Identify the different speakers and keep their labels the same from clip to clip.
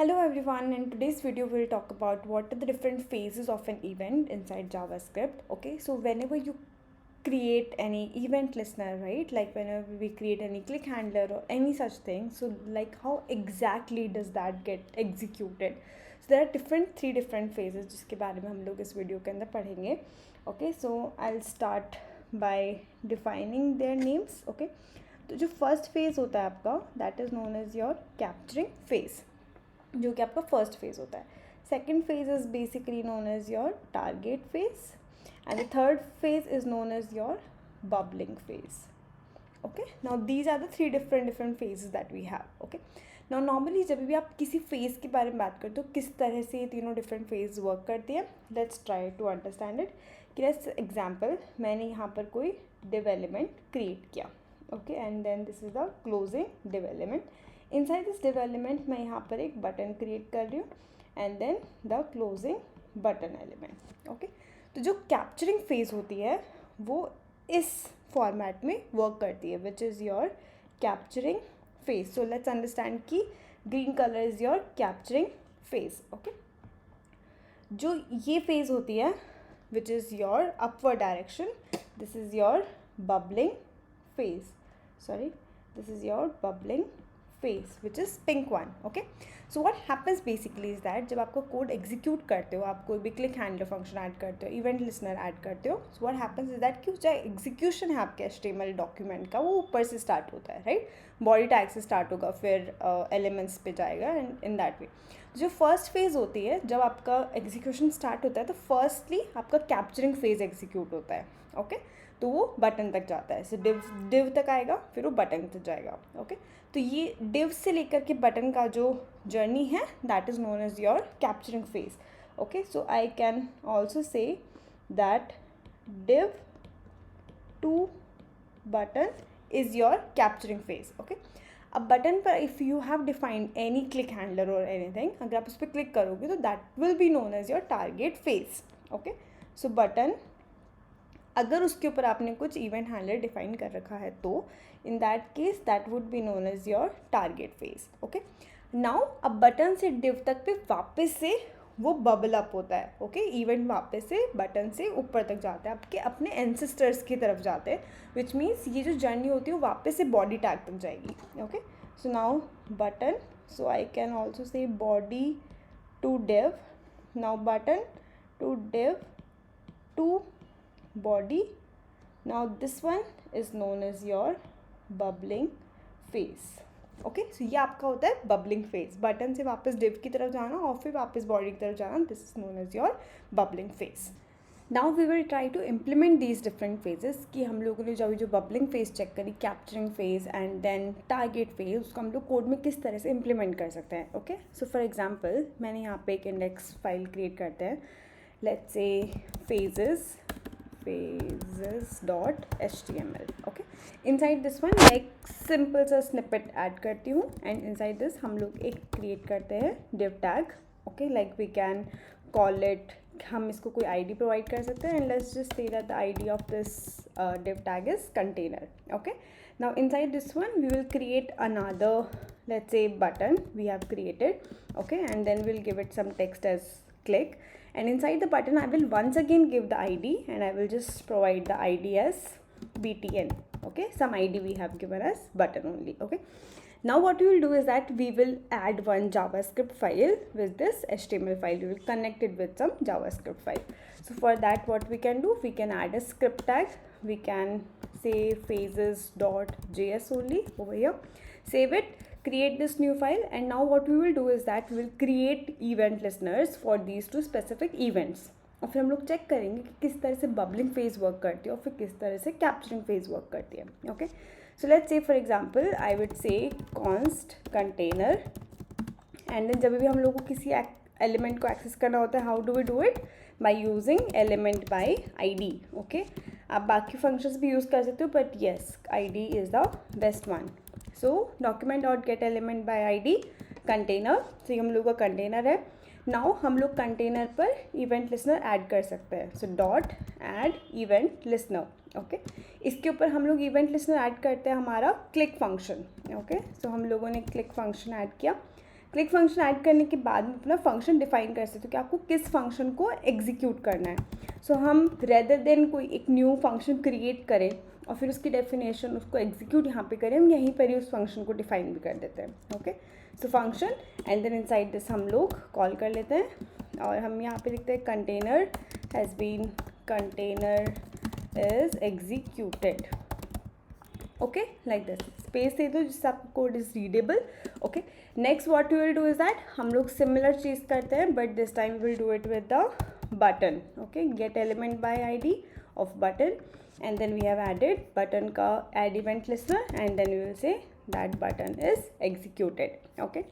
Speaker 1: Hello everyone, in today's video we'll talk about what are the different phases of an event inside JavaScript. Okay, so whenever you create any event listener, right, like whenever we create any click handler or any such thing, so like how exactly does that get executed? So there are three different phases जिसके बारे में हम लोग इस video के अंदर पढ़ेंगे. Okay, so I'll start by defining their names. Okay, तो जो फर्स्ट फेज होता है आपका that is known as your capturing phase, जो कि आपका फर्स्ट फेज होता है. Second phase is basically known as your target phase and the third phase is known as your bubbling phase. Okay, now these are the three different phases that we have. Okay, now normally जब भी आप किसी phase के बारे में बात करते हो किस तरह से ये तीनों डिफरेंट फेज वर्क करती है, let's try to understand it. कि लेट्स एग्जाम्पल, मैंने यहाँ पर कोई div element क्रिएट किया. Okay, and then this is the closing div element. Inside this div element मैं यहाँ पर एक बटन क्रिएट कर रही हूँ and then the closing button element. Okay, तो जो कैप्चरिंग फेज होती है वो इस फॉर्मेट में वर्क करती है, which is your capturing phase. So let's understand कि green colour is your capturing phase. Okay, जो ये फेज होती है which is your upward direction, this is your bubbling phase. Sorry, this is your bubbling phase which is pink one. Okay, so what happens basically is that जब आपको code execute करते हो, आप कोई भी क्लिक हैंडलर फंक्शन ऐड करते हो, event listener add करते हो, so what happens is that कि जो एग्जीक्यूशन है आपके HTML डॉक्यूमेंट का वो ऊपर से स्टार्ट होता है, राइट. बॉडी टैग से स्टार्ट होगा, फिर एलिमेंट्स पे जाएगा एंड इन दैट वे. जो फर्स्ट फेज़ होती है जब आपका एग्जीक्यूशन स्टार्ट होता है तो फर्स्टली आपका कैप्चरिंग फेज़ एग्जीक्यूट होता है. ओके, तो वो बटन तक जाता है. सो डिव तक आएगा, फिर वो बटन तक जाएगा. ओके, तो ये डिव से लेकर के बटन का जो जर्नी है that is known as your capturing phase. Okay, so I can also say that div to button is your capturing phase. Okay, अब बटन पर if you have defined any click handler और anything, अगर आप उस पर click करोगे तो that will be known as your target phase. Okay, so button, अगर उसके ऊपर आपने कुछ इवेंट हैंडलर डिफाइन कर रखा है तो in that case that would be known as your target phase. Okay, now अब बटन से डिव तक पे वापस से वो बबल अप होता है. ओके, इवेंट वापस से बटन से ऊपर तक जाता है, आपके अपने एंसेस्टर्स की तरफ जाते हैं, विच मीन्स ये जो जर्नी होती है वो वापस से बॉडी टैग तक जाएगी. Okay, so now button, so I can also say body to div. Now button to div to body. Now this one is known as your bubbling phase. Okay, so ये आपका होता है bubbling phase. Button से वापस div की तरफ जाना और फिर वापस body की तरफ जाना, this is known as your bubbling phase. Now we will try to implement these different phases. कि हम लोगों ने जो bubbling phase चेक करी, capturing phase and then target phase, उसको हम लोग कोड में किस तरह से implement कर सकते हैं. Okay, so for example मैंने यहाँ पे एक index file create करते हैं. Let's say phases html. okay, inside this one मैं एक simple सा snippet add करती हूँ and inside this हम लोग एक create करते हैं div tag. okay, like we can call it, हम इसको कोई id provide कर सकते हैं and let's just say that the id of this div tag is container. okay, now inside this one we will create another, let's say button we have created. okay, and then we'll give it some text as click, and inside the button I will once again give the id and I will just provide the id as btn. okay, some id we have given as button only. okay, now what we will do is that we will add one javascript file with this html file. We will connect it with some javascript file. So for that what we can do, we can add a script tag. We can say phases.js only over here, save it, create this new file, and now what we will do is that we will create event listeners for these two specific events. और फिर हम लोग check करेंगे कि किस तरह से bubbling phase work करती है और फिर किस तरह से कैप्चरिंग फेज वर्क करती है. Okay, so let's say for example I would say const container, and then जब भी हम लोग को किसी एलिमेंट को एक्सेस करना होता है, how do we do it, by using element by ID. Okay, आप बाकी फंक्शंस भी यूज़ कर सकते हो but yes ID is the best one. So document dot get element by ID container, तो ये हम लोग का कंटेनर है. नाउ हम लोग कंटेनर पर इवेंट लिसनर ऐड कर सकते हैं. So dot add event listener. Okay, इसके ऊपर हम लोग इवेंट लिसनर ऐड करते हैं हमारा क्लिक फंक्शन. ओके, सो हम लोगों ने क्लिक फंक्शन ऐड किया. क्लिक फंक्शन ऐड करने के बाद में अपना फंक्शन डिफाइन कर सकते हो कि आपको किस फंक्शन को एग्जीक्यूट करना है। सो हम रेदर देन कोई एक न्यू फंक्शन क्रिएट करें और फिर उसकी डेफिनेशन उसको एग्जीक्यूट यहाँ पे करें, हम यहीं पर ही उस फंक्शन को डिफाइन भी कर देते हैं। Okay, so function and then inside this हम लोग कॉल कर लेते हैं और हम यहाँ पे लिखते हैं container has been, container is executed. Okay, like this, space दे दो जिससे आपका code is readable. Okay, next what you will do is that हम लोग सिमिलर चीज़ करते हैं but this time will do it with the button. Okay, get element by ID of button and then we have added button ka add event listener and then we will say that button is executed. Okay,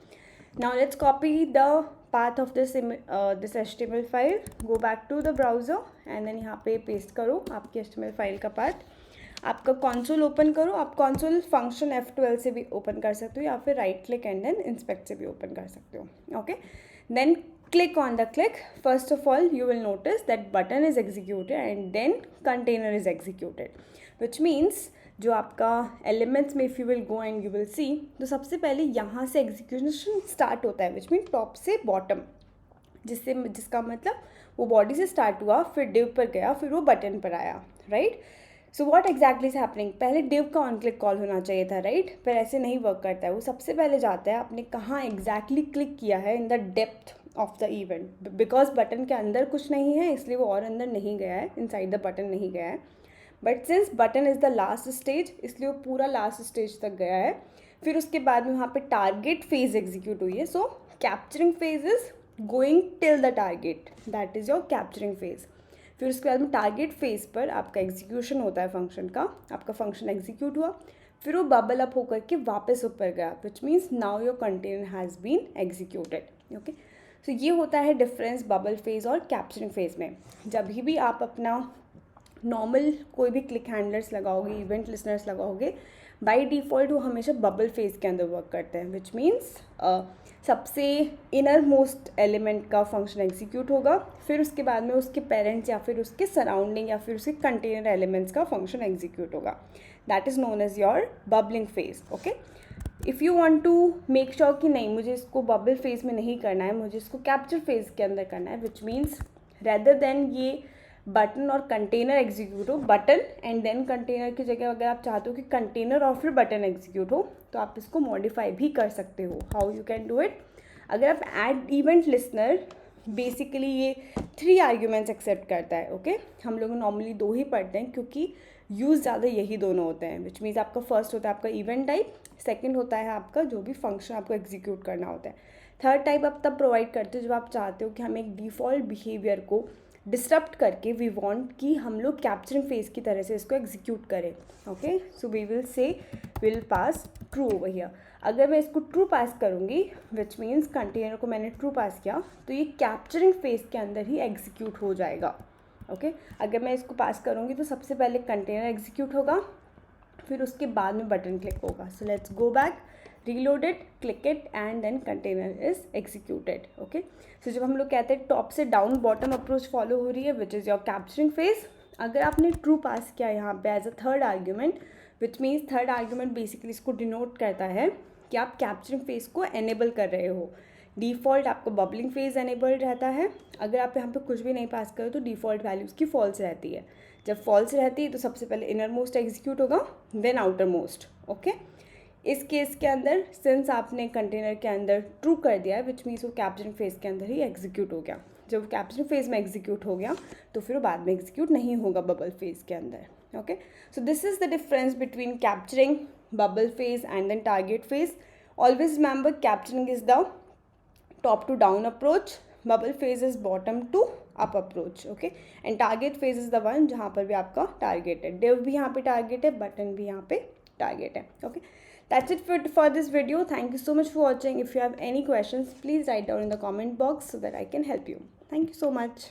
Speaker 1: now let's copy the path of this this HTML file, go back to the browser and then यहाँ पे paste करो आपकी HTML file का path. आपका console open करो, आप console function F12 से भी ओपन कर सकते हो या फिर right click and then inspect से भी ओपन कर सकते हो। Okay, then click on the click. First of all you will notice that button is executed and then container is executed, which means जो आपका elements में if you will go and you will see, तो सबसे पहले यहाँ से execution start होता है, which means top से bottom, जिसका मतलब वो body से start हुआ फिर div पर गया फिर वो button पर आया, right? So what exactly is happening, पहले डिव का ऑन क्लिक कॉल होना चाहिए था, राइट? पर ऐसे नहीं वर्क करता है, वो सबसे पहले जाता है आपने कहाँ एग्जैक्टली क्लिक किया है in the depth of the event, because button के अंदर कुछ नहीं है इसलिए वो और अंदर नहीं गया है, इनसाइड द बटन नहीं गया है। But since button is the last stage इसलिए वो पूरा लास्ट स्टेज तक गया है। फिर उसके बाद में वहाँ पे टारगेट फेज एग्जीक्यूट हुई है। So capturing phase is going till the target, that is your capturing phase. फिर उसके बाद में टारगेट फेज पर आपका एग्जीक्यूशन होता है फंक्शन का, आपका फंक्शन एग्जीक्यूट हुआ फिर वो बबल अप होकर के वापस ऊपर गया, which means now your container has been executed. Okay, so ये होता है डिफरेंस बबल फेज और कैप्चरिंग फेज में। जब भी आप अपना नॉर्मल कोई भी क्लिक हैंडलर्स लगाओगे, इवेंट लिसनर्स लगाओगे, बाय डिफ़ॉल्ट वो हमेशा बबल फेज के अंदर वर्क करते हैं, विच मीन्स सबसे इनर मोस्ट एलिमेंट का फंक्शन एग्जीक्यूट होगा फिर उसके बाद में उसके पेरेंट्स या फिर उसके सराउंडिंग या फिर उसके कंटेनर एलिमेंट्स का फंक्शन एग्जीक्यूट होगा, that is known as your bubbling phase. Okay, if you want to make sure कि नहीं मुझे इसको बबल फेज में नहीं करना है, मुझे इसको कैप्चर फेज के अंदर करना है, विच मीन्स रेदर देन ये बटन और कंटेनर एग्जीक्यूट हो, बटन एंड देन कंटेनर की जगह अगर आप चाहते हो कि कंटेनर और फिर बटन एग्जीक्यूट हो तो आप इसको मॉडिफाई भी कर सकते हो। How you can do it, अगर आप ऐड इवेंट लिसनर बेसिकली ये 3 आर्ग्यूमेंट्स एक्सेप्ट करता है। ओके, हम लोग नॉर्मली 2 ही पढ़ते हैं क्योंकि यूज़ ज़्यादा यही दोनों होते हैं, विच मीन्स आपका फर्स्ट होता है आपका इवेंट टाइप, सेकंड होता है आपका जो भी फंक्शन आपको एग्जीक्यूट करना होता है, थर्ड टाइप आप तब प्रोवाइड करते हो जब आप चाहते हो कि हम एक डिफ़ॉल्ट बिहेवियर को डिस्टर्ब करके वी वांट कि हम लोग कैप्चरिंग फेज की तरह से इसको एग्जीक्यूट करें। Okay, so we will say will pass true over here. अगर मैं इसको ट्रू पास करूँगी विच मीन्स कंटेनर को मैंने ट्रू पास किया तो ये कैप्चरिंग फेज के अंदर ही एग्जीक्यूट हो जाएगा। ओके, अगर मैं इसको पास करूँगी तो सबसे पहले कंटेनर एग्जीक्यूट होगा फिर उसके बाद में बटन क्लिक होगा। So let's go back, reload it, click it and then container is executed. Okay, so जब हम लोग कहते हैं टॉप से डाउन बॉटम अप्रोच फॉलो हो रही है which is your capturing phase, अगर आपने ट्रू पास किया यहाँ पे as a third argument, which means third argument basically इसको डिनोट करता है कि आप कैप्चरिंग फेज को एनेबल कर रहे हो। डिफ़ॉल्ट आपको बबलिंग फेज एनेबल्ड रहता है, अगर आप यहाँ पे कुछ भी नहीं पास करो तो डिफ़ॉल्ट वैल्यूज़ की फॉल्स रहती है। जब फॉल्स रहती है तो सबसे पहले इनर मोस्ट एग्जीक्यूट होगा देन आउटर मोस्ट। ओके, इस केस के अंदर सिंस आपने कंटेनर के अंदर ट्रू कर दिया है विच मीन्स वो कैप्चरिंग फेज के अंदर ही एग्जीक्यूट हो गया। जब कैप्चरिंग फेज में एग्जीक्यूट हो गया तो फिर वो बाद में एग्जीक्यूट नहीं होगा बबल फेज के अंदर। Okay, so this is the difference between capturing, bubble phase and then target phase. Always remember capturing is the top to down approach, bubble phase is bottom to up approach. Okay, and target phase is the one जहाँ पर भी आपका target है, div भी यहाँ पे target है, button भी यहाँ पे टारगेट है। Okay, that's it for this video. Thank you so much for watching. If you have any questions, please write down in the comment box so that I can help you. Thank you so much.